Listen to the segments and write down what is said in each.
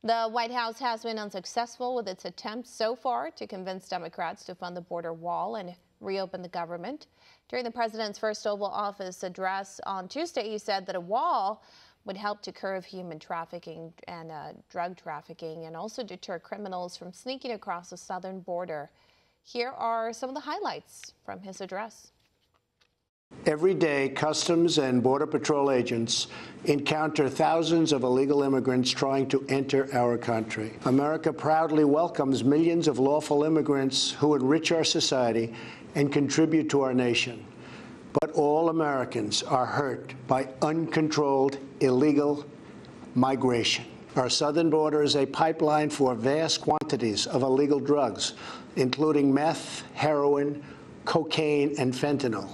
The White House has been unsuccessful with its attempts so far to convince Democrats to fund the border wall and reopen the government. During the president's first Oval Office address on Tuesday, he said that a wall would help to curb human trafficking and drug trafficking and also deter criminals from sneaking across the southern border. Here are some of the highlights from his address. Every day, Customs and Border Patrol agents encounter thousands of illegal immigrants trying to enter our country. America proudly welcomes millions of lawful immigrants who enrich our society and contribute to our nation. But all Americans are hurt by uncontrolled illegal migration. Our southern border is a pipeline for vast quantities of illegal drugs, including meth, heroin, cocaine, and fentanyl.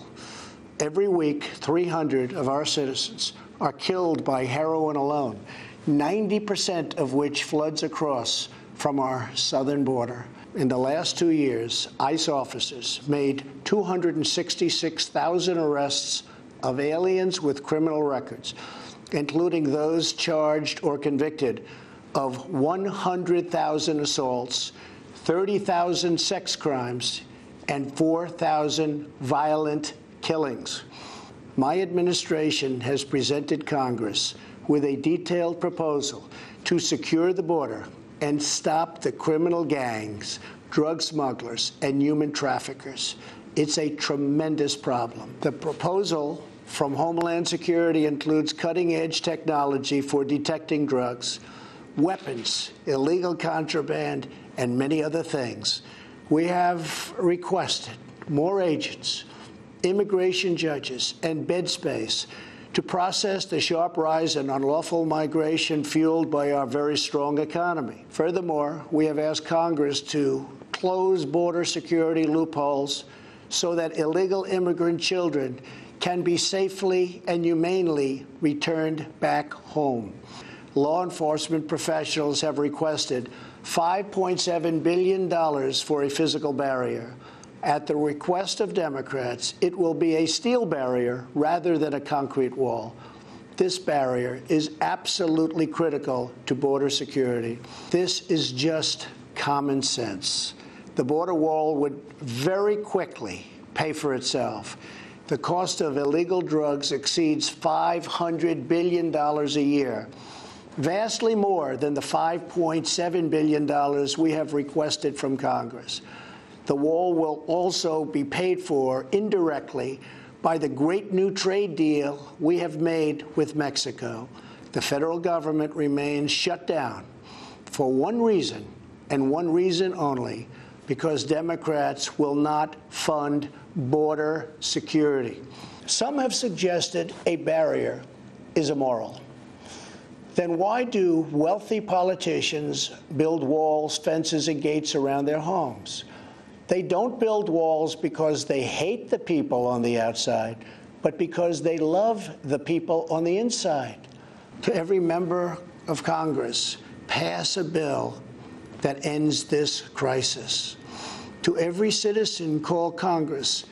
Every week, 300 of our citizens are killed by heroin alone, 90% of which floods across from our southern border. In the last 2 years, ICE officers made 266,000 arrests of aliens with criminal records, including those charged or convicted of 100,000 assaults, 30,000 sex crimes, and 4,000 violent killings. My administration has presented Congress with a detailed proposal to secure the border and stop the criminal gangs, drug smugglers, and human traffickers. It's a tremendous problem. The proposal from Homeland Security includes cutting-edge technology for detecting drugs, weapons, illegal contraband, and many other things. We have requested more agents, immigration judges, and bed space to process the sharp rise in unlawful migration fueled by our very strong economy. Furthermore, we have asked Congress to close border security loopholes so that illegal immigrant children can be safely and humanely returned back home. Law enforcement professionals have requested $5.7 billion for a physical barrier. At the request of Democrats, it will be a steel barrier rather than a concrete wall. This barrier is absolutely critical to border security. This is just common sense. The border wall would very quickly pay for itself. The cost of illegal drugs exceeds $500 billion a year, vastly more than the $5.7 billion we have requested from Congress. The wall will also be paid for indirectly by the great new trade deal we have made with Mexico. The federal government remains shut down for one reason, and one reason only, because Democrats will not fund border security. Some have suggested a barrier is immoral. Then why do wealthy politicians build walls, fences, and gates around their homes? They don't build walls because they hate the people on the outside, but because they love the people on the inside. To every member of Congress, pass a bill that ends this crisis. To every citizen, call Congress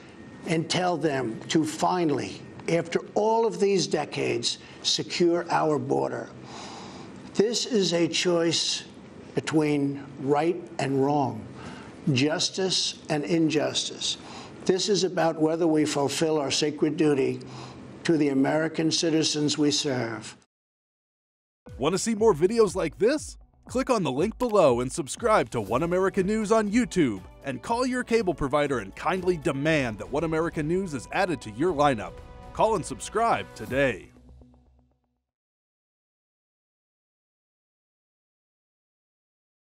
and tell them to finally, after all of these decades, secure our border. This is a choice between right and wrong, justice and injustice. This is about whether we fulfill our sacred duty to the American citizens we serve. Want to see more videos like this? Click on the link below and subscribe to One America News on YouTube, and call your cable provider and kindly demand that One America News is added to your lineup. Call and subscribe today.